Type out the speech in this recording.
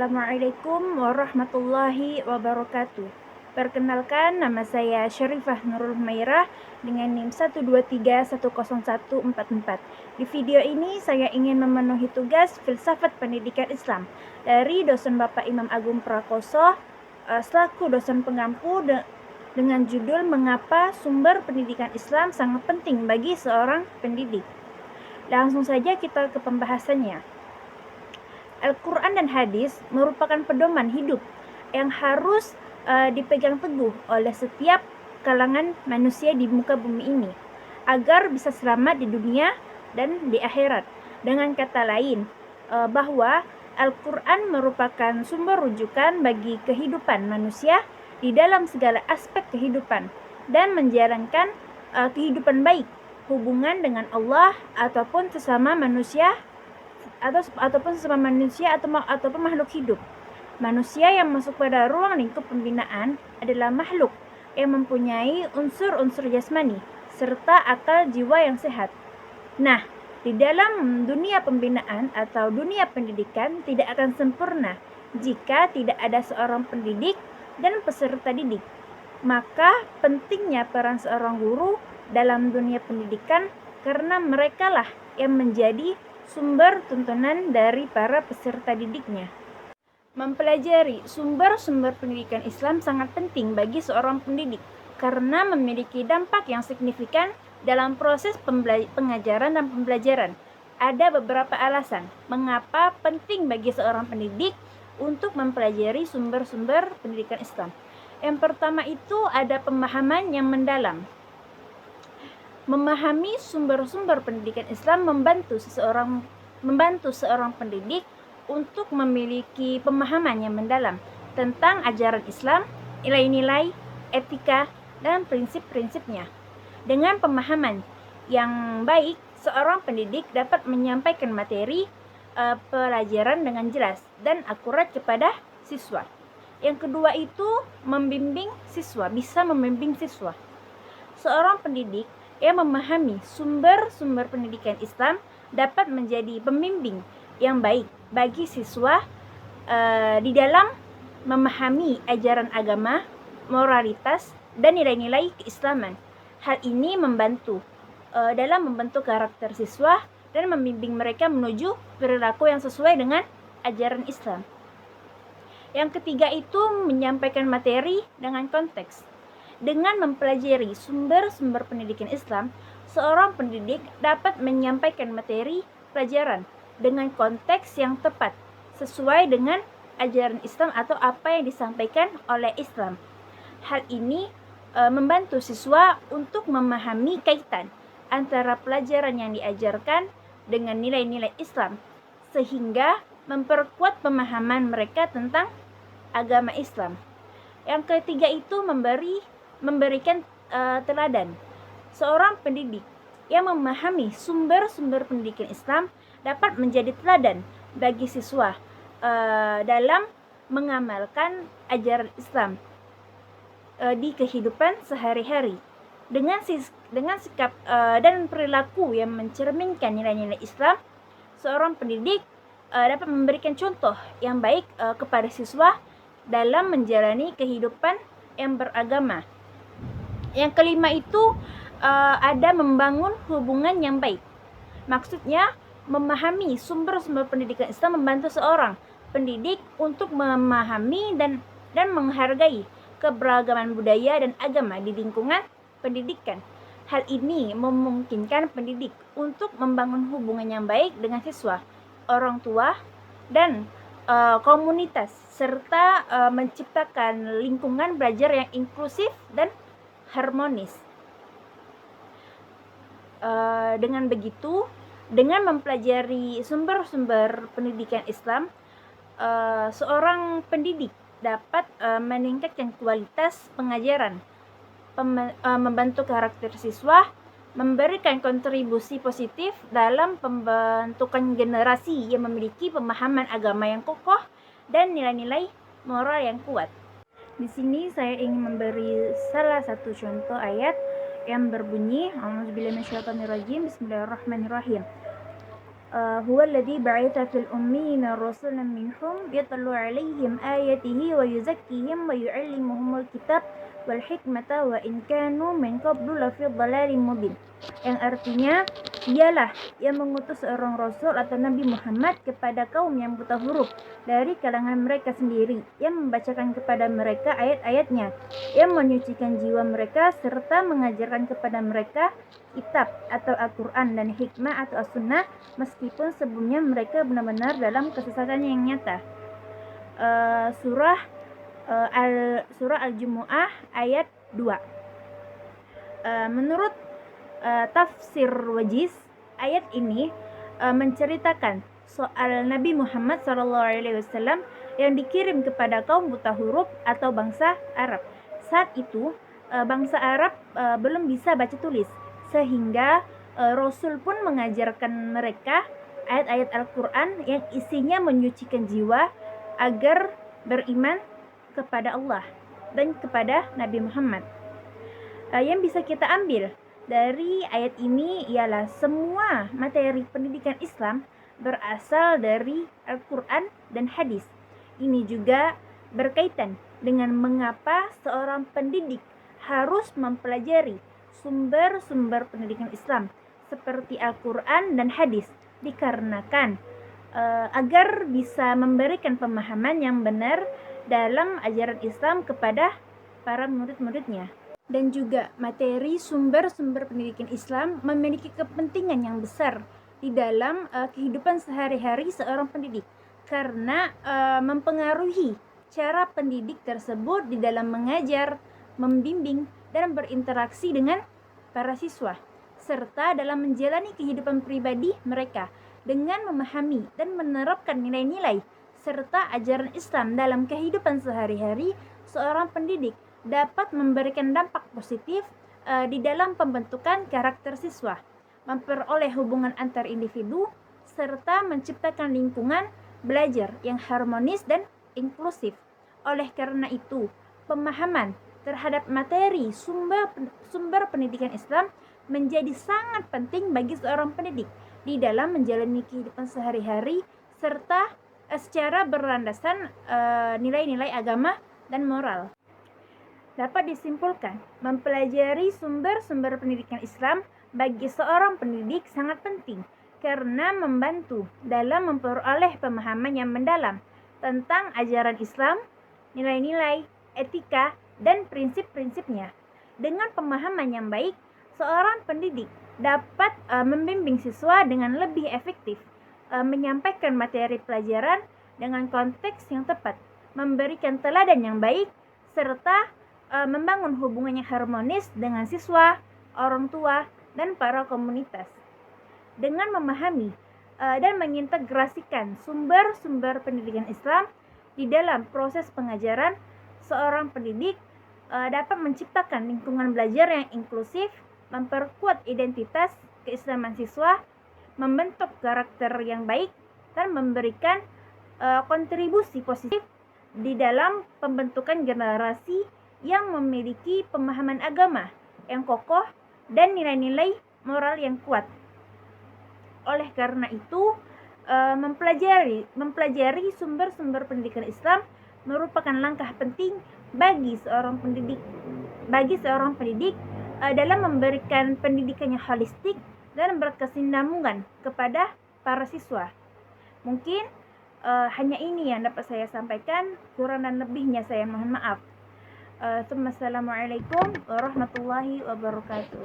Assalamualaikum warahmatullahi wabarakatuh. Perkenalkan, nama saya Syarifah Nurul Humairah dengan NIM 123101444. Di video ini saya ingin memenuhi tugas filsafat pendidikan Islam dari dosen Bapak Imam Agung Prakoso selaku dosen pengampu dengan judul Mengapa Sumber Pendidikan Islam Sangat Penting bagi Seorang Pendidik. Langsung saja kita ke pembahasannya. Al-Quran dan hadis merupakan pedoman hidup yang harus dipegang teguh oleh setiap kalangan manusia di muka bumi ini agar bisa selamat di dunia dan di akhirat. Dengan kata lain, bahwa Al-Quran merupakan sumber rujukan bagi kehidupan manusia di dalam segala aspek kehidupan dan menjalankan kehidupan baik, hubungan dengan Allah ataupun sesama manusia ataupun sesama manusia ataupun makhluk hidup. Manusia yang masuk pada ruang lingkup pembinaan adalah makhluk yang mempunyai unsur-unsur jasmani serta akal jiwa yang sehat. Nah, di dalam dunia pembinaan atau dunia pendidikan tidak akan sempurna jika tidak ada seorang pendidik dan peserta didik. Maka pentingnya peran seorang guru dalam dunia pendidikan karena merekalah yang menjadi sumber tuntunan dari para peserta didiknya. Mempelajari sumber-sumber pendidikan Islam sangat penting bagi seorang pendidik karena memiliki dampak yang signifikan dalam proses pengajaran dan pembelajaran. Ada beberapa alasan mengapa penting bagi seorang pendidik untuk mempelajari sumber-sumber pendidikan Islam. Yang pertama itu ada pemahaman yang mendalam. Memahami sumber-sumber pendidikan Islam membantu seorang pendidik untuk memiliki pemahaman yang mendalam tentang ajaran Islam, nilai-nilai, etika, dan prinsip-prinsipnya. Dengan pemahaman yang baik, seorang pendidik dapat menyampaikan materi pelajaran dengan jelas dan akurat kepada siswa. Yang kedua itu bisa membimbing siswa. Seorang pendidik yang memahami sumber-sumber pendidikan Islam dapat menjadi pembimbing yang baik bagi siswa di dalam memahami ajaran agama, moralitas, dan nilai-nilai keislaman. Hal ini membantu dalam membentuk karakter siswa dan membimbing mereka menuju perilaku yang sesuai dengan ajaran Islam. Yang ketiga itu menyampaikan materi dengan konteks. Dengan mempelajari sumber-sumber pendidikan Islam, seorang pendidik dapat menyampaikan materi pelajaran dengan konteks yang tepat, sesuai dengan ajaran Islam atau apa yang disampaikan oleh Islam. Hal ini membantu siswa untuk memahami kaitan antara pelajaran yang diajarkan dengan nilai-nilai Islam, sehingga memperkuat pemahaman mereka tentang agama Islam. Yang ketiga itu memberikan teladan. Seorang pendidik yang memahami sumber-sumber pendidikan Islam dapat menjadi teladan bagi siswa dalam mengamalkan ajaran Islam di kehidupan sehari-hari. Dengan sikap dan perilaku yang mencerminkan nilai-nilai Islam, seorang pendidik dapat memberikan contoh yang baik kepada siswa dalam menjalani kehidupan yang beragama. Yang kelima itu ada membangun hubungan yang baik. Maksudnya, memahami sumber-sumber pendidikan Islam membantu seorang pendidik untuk memahami dan menghargai keberagaman budaya dan agama di lingkungan pendidikan. Hal ini memungkinkan pendidik untuk membangun hubungan yang baik dengan siswa, orang tua, dan komunitas, serta menciptakan lingkungan belajar yang inklusif dan harmonis. Dengan begitu, dengan mempelajari sumber-sumber pendidikan Islam, seorang pendidik dapat meningkatkan kualitas pengajaran, membentuk karakter siswa, memberikan kontribusi positif dalam pembentukan generasi yang memiliki pemahaman agama yang kokoh dan nilai-nilai moral yang kuat. Di sini saya ingin memberi salah satu contoh ayat yang berbunyi A'udzubillahi minasyaitonirrajim, Bismillahirrahmanirrahim. huwa alladzi ba'atha fil ummiyina rasulan minhum yatlu 'alaihim ayatihi wa yuzakkihim wa yu'allimuhumul kitab wal hikmata wa in kanu min qablu lafi dhalalin mubin. Yang artinya, dialah yang mengutus seorang rasul atau Nabi Muhammad kepada kaum yang buta huruf dari kalangan mereka sendiri, yang membacakan kepada mereka ayat-ayatnya, yang menyucikan jiwa mereka serta mengajarkan kepada mereka kitab atau Al-Quran dan hikmah atau As-Sunnah, meskipun sebelumnya mereka benar-benar dalam kesesatan yang nyata. Surah Al-Jumu'ah ayat 2. Menurut tafsir Wajiz, ayat ini menceritakan soal Nabi Muhammad SAW yang dikirim kepada kaum buta huruf atau bangsa Arab. Saat itu bangsa Arab belum bisa baca tulis, sehingga Rasul pun mengajarkan mereka ayat-ayat Al-Quran yang isinya menyucikan jiwa agar beriman kepada Allah dan kepada Nabi Muhammad. Yang bisa kita ambil dari ayat ini ialah semua materi pendidikan Islam berasal dari Al-Quran dan hadis. Ini juga berkaitan dengan mengapa seorang pendidik harus mempelajari sumber-sumber pendidikan Islam seperti Al-Quran dan hadis, dikarenakan agar bisa memberikan pemahaman yang benar dalam ajaran Islam kepada para murid-muridnya. Dan juga materi sumber-sumber pendidikan Islam memiliki kepentingan yang besar di dalam kehidupan sehari-hari seorang pendidik, karena mempengaruhi cara pendidik tersebut di dalam mengajar, membimbing, dan berinteraksi dengan para siswa, serta dalam menjalani kehidupan pribadi mereka dengan memahami dan menerapkan nilai-nilai serta ajaran Islam dalam kehidupan sehari-hari. Seorang pendidik dapat memberikan dampak positif di dalam pembentukan karakter siswa, memperoleh hubungan antar individu, serta menciptakan lingkungan belajar yang harmonis dan inklusif. Oleh karena itu, pemahaman terhadap materi sumber pendidikan Islam menjadi sangat penting bagi seorang pendidik di dalam menjalani kehidupan sehari-hari serta secara berlandasan nilai-nilai agama dan moral. Dapat disimpulkan, mempelajari sumber-sumber pendidikan Islam bagi seorang pendidik sangat penting karena membantu dalam memperoleh pemahaman yang mendalam tentang ajaran Islam, nilai-nilai, etika, dan prinsip-prinsipnya. Dengan pemahaman yang baik, seorang pendidik dapat membimbing siswa dengan lebih efektif, menyampaikan materi pelajaran dengan konteks yang tepat, memberikan teladan yang baik, serta membangun hubungan yang harmonis dengan siswa, orang tua, dan para komunitas. Dengan memahami dan mengintegrasikan sumber-sumber pendidikan Islam di dalam proses pengajaran, seorang pendidik dapat menciptakan lingkungan belajar yang inklusif, memperkuat identitas keislaman siswa, membentuk karakter yang baik, dan memberikan kontribusi positif di dalam pembentukan generasi yang memiliki pemahaman agama yang kokoh dan nilai-nilai moral yang kuat. Oleh karena itu, mempelajari sumber-sumber pendidikan Islam merupakan langkah penting bagi seorang pendidik dalam memberikan pendidikan yang holistik dan berkesinambungan kepada para siswa. Mungkin hanya ini yang dapat saya sampaikan, kurang dan lebihnya saya mohon maaf. Assalamualaikum warahmatullahi wabarakatuh.